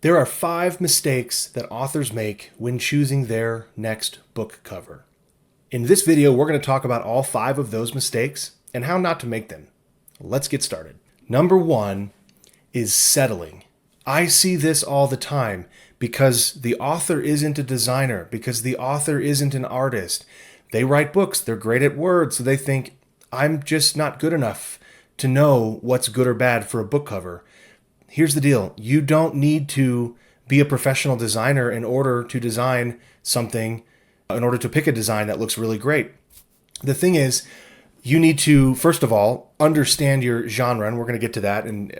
There are 5 mistakes that authors make when choosing their next book cover. In this video, we're going to talk about all 5 of those mistakes and how not to make them. Let's get started. Number 1 is settling. I see this all the time because the author isn't a designer, because the author isn't an artist. They write books, they're great at words, so they think, I'm just not good enough to know what's good or bad for a book cover. Here's the deal. You don't need to be a professional designer in order to design something, in order to pick a design that looks really great. The thing is, you need to, first of all, understand your genre, and we're going to get to that in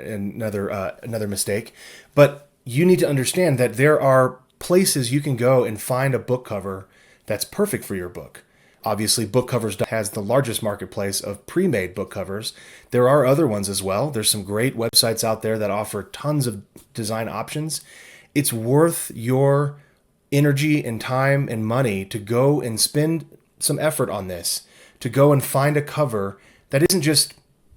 another mistake. But you need to understand that there are places you can go and find a book cover that's perfect for your book. Obviously, Book Covers has the largest marketplace of pre-made book covers. There are other ones as well. There's some great websites out there that offer tons of design options. It's worth your energy and time and money to go and spend some effort on this, to go and find a cover that isn't just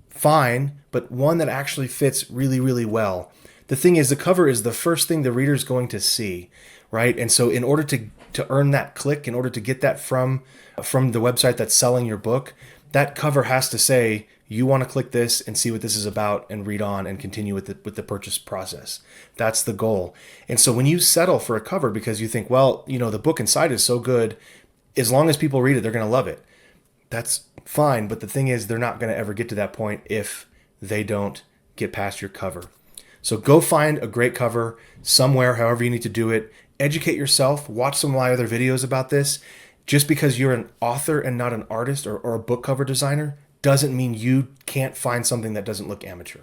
fine, but one that actually fits really, really well. The thing is, the cover is the first thing the reader's going to see, right? And so in order to earn that click, in order to get that from the website that's selling your book, that cover has to say, you want to click this and see what this is about and read on and continue with the purchase process. That's the goal. And so when you settle for a cover because you think, well, the book inside is so good, as long as people read it, they're going to love it. That's fine. But the thing is, they're not going to ever get to that point if they don't get past your cover. So go find a great cover somewhere, however you need to do it. Educate yourself. Watch some of my other videos about this. Just because you're an author and not an artist or a book cover designer doesn't mean you can't find something that doesn't look amateur.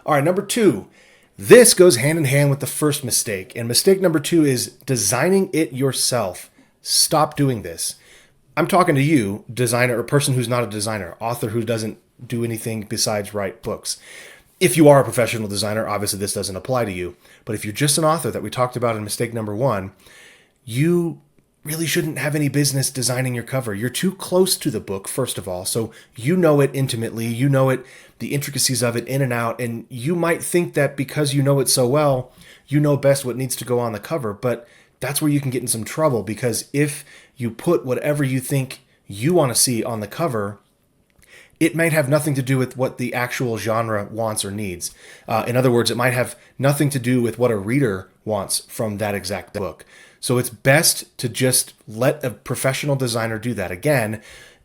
All right, number 2. This goes hand in hand with the first mistake. And mistake number 2 is designing it yourself. Stop doing this. I'm talking to you, designer, or person who's not a designer, author who doesn't do anything besides write books. If you are a professional designer, obviously this doesn't apply to you. But if you're just an author that we talked about in mistake number 1, you really shouldn't have any business designing your cover. You're too close to the book, first of all, so you know it intimately, you know it, the intricacies of it in and out, and you might think that because you know it so well, you know best what needs to go on the cover, but that's where you can get in some trouble, because if you put whatever you think you want to see on the cover, it might have nothing to do with what the actual genre wants or needs. In other words, it might have nothing to do with what a reader wants from that exact book. So it's best to just let a professional designer do that. Again,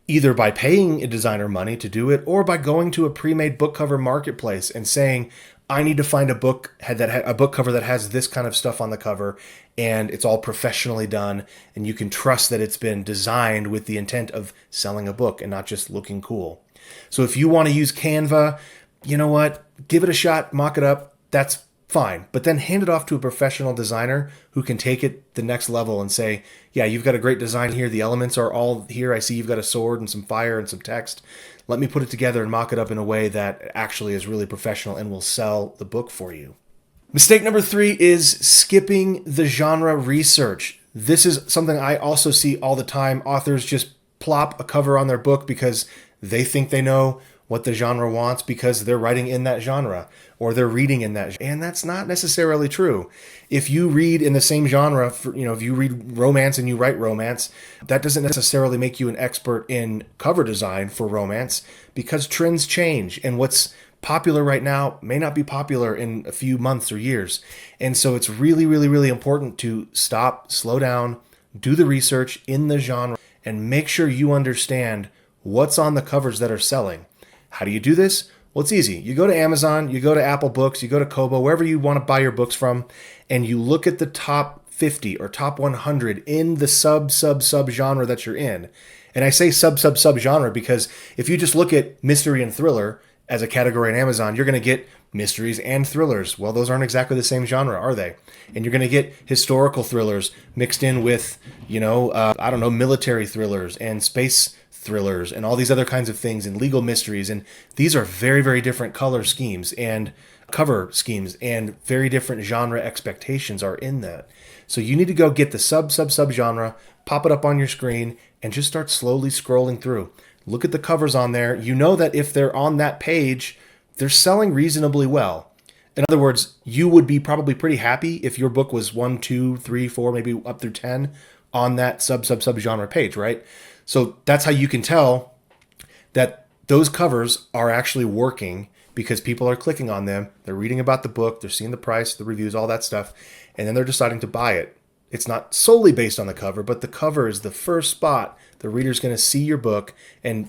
either by paying a designer money to do it or by going to a pre-made book cover marketplace and saying, I need to find a book cover that has this kind of stuff on the cover and it's all professionally done and you can trust that it's been designed with the intent of selling a book and not just looking cool. So if you want to use Canva, you know what? Give it a shot, mock it up. That's fine. But then hand it off to a professional designer who can take it the next level and say, yeah, you've got a great design here. The elements are all here. I see you've got a sword and some fire and some text. Let me put it together and mock it up in a way that actually is really professional and will sell the book for you. Mistake number 3 is skipping the genre research. This is something I also see all the time. Authors just plop a cover on their book because they think they know what the genre wants because they're writing in that genre or they're reading in that. And that's not necessarily true. If you read in the same genre, if you read romance and you write romance, that doesn't necessarily make you an expert in cover design for romance because trends change and what's popular right now may not be popular in a few months or years. And so it's really, really, really important to stop, slow down, do the research in the genre and make sure you understand what's on the covers that are selling. How do you do this? Well, it's easy. You go to Amazon, you go to Apple Books, you go to Kobo, wherever you want to buy your books from, and you look at the top 50 or top 100 in the sub genre that you're in. And I say sub genre because if you just look at mystery and thriller as a category on Amazon, you're going to get mysteries and thrillers. Well, those aren't exactly the same genre, are they? And you're going to get historical thrillers mixed in with, military thrillers and space thrillers and all these other kinds of things and legal mysteries. And these are very, very different color schemes and cover schemes and very different genre expectations are in that. So you need to go get the sub genre, pop it up on your screen and just start slowly scrolling through. Look at the covers on there. You know that if they're on that page, they're selling reasonably well. In other words, you would be probably pretty happy if your book was 1, 2, 3, 4, maybe up through 10 on that sub genre page, right? So that's how you can tell that those covers are actually working because people are clicking on them. They're reading about the book, they're seeing the price, the reviews, all that stuff, and then they're deciding to buy it. It's not solely based on the cover, but the cover is the first spot the reader's going to see your book and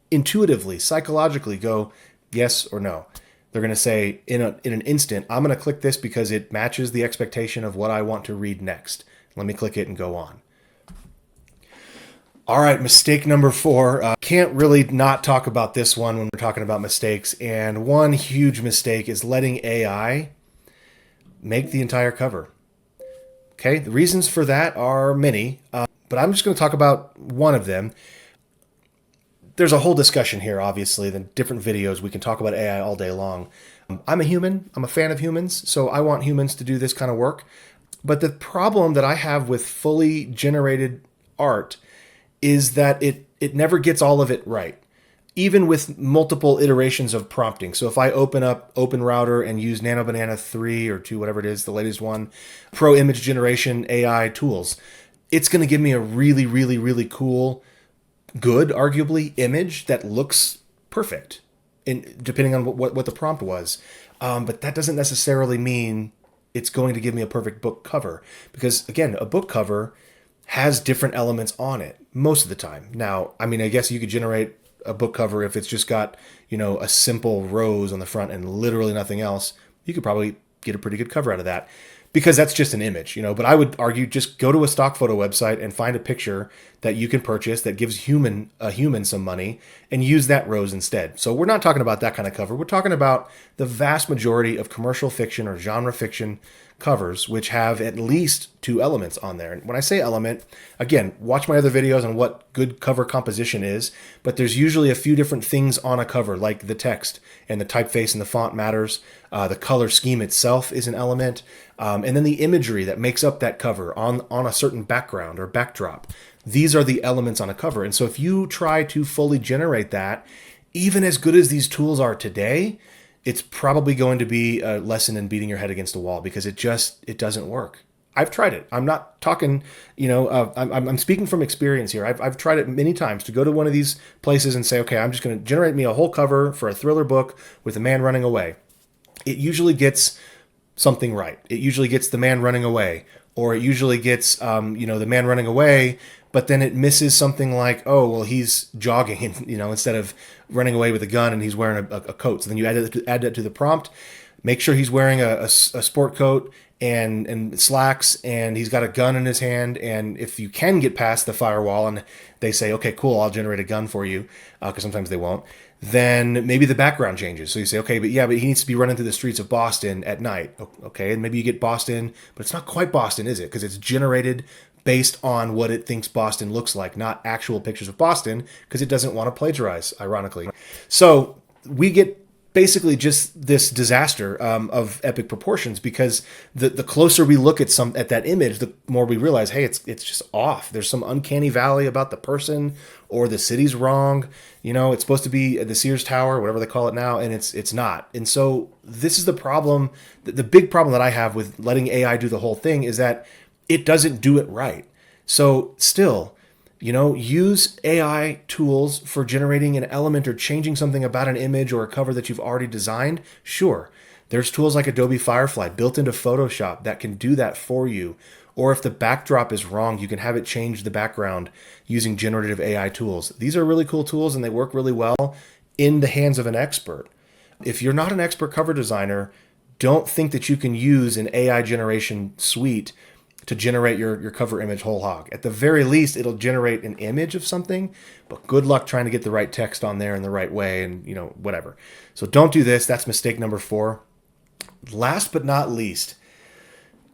intuitively, psychologically go yes or no. They're going to say in an instant, I'm going to click this because it matches the expectation of what I want to read next. Let me click it and go on. All right, mistake number 4. Can't really not talk about this one when we're talking about mistakes. And one huge mistake is letting AI make the entire cover. Okay, the reasons for that are many, but I'm just going to talk about one of them. There's a whole discussion here, obviously, the different videos. We can talk about AI all day long. I'm a human. I'm a fan of humans, so I want humans to do this kind of work. But the problem that I have with fully generated art is that it never gets all of it right, even with multiple iterations of prompting. So if I open up OpenRouter and use Nano Banana 3 or 2, whatever it is, the latest one, Pro Image Generation AI tools, it's going to give me a really, really, really cool, good, arguably, image that looks perfect, depending on what the prompt was. But that doesn't necessarily mean it's going to give me a perfect book cover. Because, again, a book cover has different elements on it most of the time. Now, I mean, I guess you could generate a book cover if it's just got, a simple rose on the front and literally nothing else. You could probably get a pretty good cover out of that because that's just an image, But I would argue just go to a stock photo website and find a picture that you can purchase that gives a human some money and use that rose instead. So we're not talking about that kind of cover. We're talking about the vast majority of commercial fiction or genre fiction covers, which have at least 2 elements on there. And when I say element, again, watch my other videos on what good cover composition is, but there's usually a few different things on a cover, like the text and the typeface and the font matters. The color scheme itself is an element. And then the imagery that makes up that cover on a certain background or backdrop. These are the elements on a cover. And so if you try to fully generate that, even as good as these tools are today, it's probably going to be a lesson in beating your head against a wall because it doesn't work. I've tried it. I'm not talking, I'm speaking from experience here. I've tried it many times to go to one of these places and say, okay, I'm just going to generate me a whole cover for a thriller book with a man running away. It usually gets something right. It usually gets the man running away, or it usually gets, the man running away, but then it misses something like, oh, well, he's jogging, instead of running away with a gun and he's wearing a coat. So then you add that to the prompt. Make sure he's wearing a sport coat and slacks, and he's got a gun in his hand. And if you can get past the firewall and they say, okay, cool, I'll generate a gun for you, because sometimes they won't, then maybe the background changes. So you say, okay, but he needs to be running through the streets of Boston at night. Okay, and maybe you get Boston, but it's not quite Boston, is it? Because it's generated based on what it thinks Boston looks like, not actual pictures of Boston, because it doesn't want to plagiarize, ironically. So we get basically just this disaster of epic proportions because the closer we look at that image, the more we realize, hey, it's just off. There's some uncanny valley about the person, or the city's wrong. It's supposed to be the Sears Tower, whatever they call it now, and it's not. And so this is the problem. The big problem that I have with letting AI do the whole thing is that it doesn't do it right. So still, use AI tools for generating an element or changing something about an image or a cover that you've already designed. Sure, there's tools like Adobe Firefly built into Photoshop that can do that for you. Or if the backdrop is wrong, you can have it change the background using generative AI tools. These are really cool tools and they work really well in the hands of an expert. If you're not an expert cover designer, don't think that you can use an AI generation suite to generate your cover image whole hog. At the very least, it'll generate an image of something, but good luck trying to get the right text on there in the right way and, whatever. So don't do this. That's mistake number 4. Last but not least,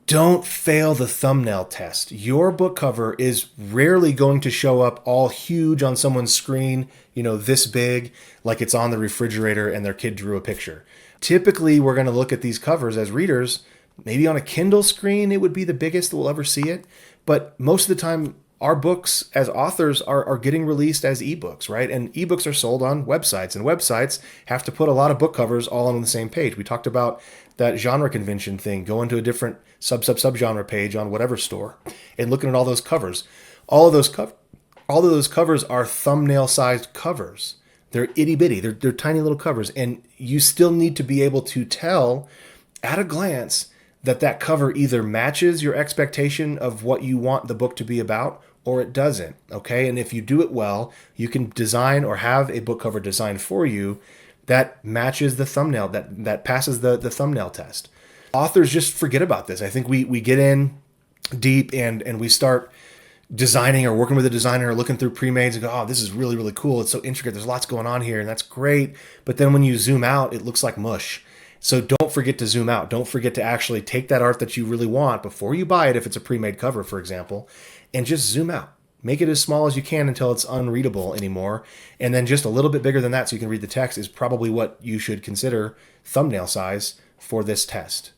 don't fail the thumbnail test. Your book cover is rarely going to show up all huge on someone's screen, this big, like it's on the refrigerator and their kid drew a picture. Typically, we're going to look at these covers as readers. Maybe on a Kindle screen, it would be the biggest that we'll ever see it. But most of the time, our books as authors are getting released as ebooks, right? And ebooks are sold on websites, and websites have to put a lot of book covers all on the same page. We talked about that genre convention thing, going to a different subgenre page on whatever store and looking at all those covers. All of those covers are thumbnail sized covers. They're itty bitty. They're tiny little covers, and you still need to be able to tell at a glance that cover either matches your expectation of what you want the book to be about or it doesn't. Okay, and if you do it well, you can design or have a book cover designed for you that matches the thumbnail, that passes the thumbnail test. Authors just forget about this. I think we get in deep and we start designing or working with a designer or looking through pre-mades and go, oh, this is really, really cool. It's so intricate. There's lots going on here, and that's great. But then when you zoom out, it looks like mush. So don't forget to zoom out. Don't forget to actually take that art that you really want before you buy it, if it's a pre-made cover, for example, and just zoom out. Make it as small as you can until it's unreadable anymore. And then just a little bit bigger than that so you can read the text is probably what you should consider thumbnail size for this test.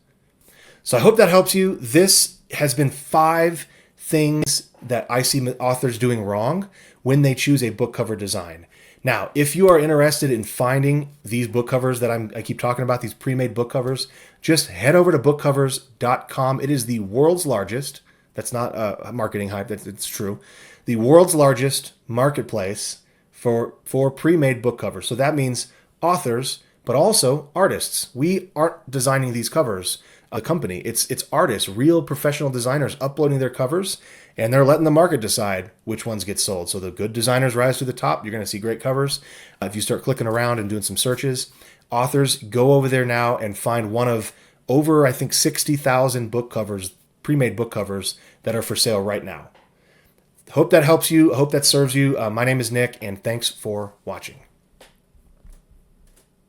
So I hope that helps you. This has been 5 things that I see authors doing wrong when they choose a book cover design. Now, if you are interested in finding these book covers that I keep talking about, these pre-made book covers, just head over to bookcovers.com. It is the world's largest, that's not a marketing hype, it's true, the world's largest marketplace for pre-made book covers. So that means authors, but also artists. We aren't designing these covers, a company. It's artists, real professional designers uploading their covers, and they're letting the market decide which ones get sold. So the good designers rise to the top. You're going to see great covers. If you start clicking around and doing some searches, authors, go over there now and find one of over, I think, 60,000 book covers, pre-made book covers that are for sale right now. Hope that helps you. Hope that serves you. My name is Nick, and thanks for watching.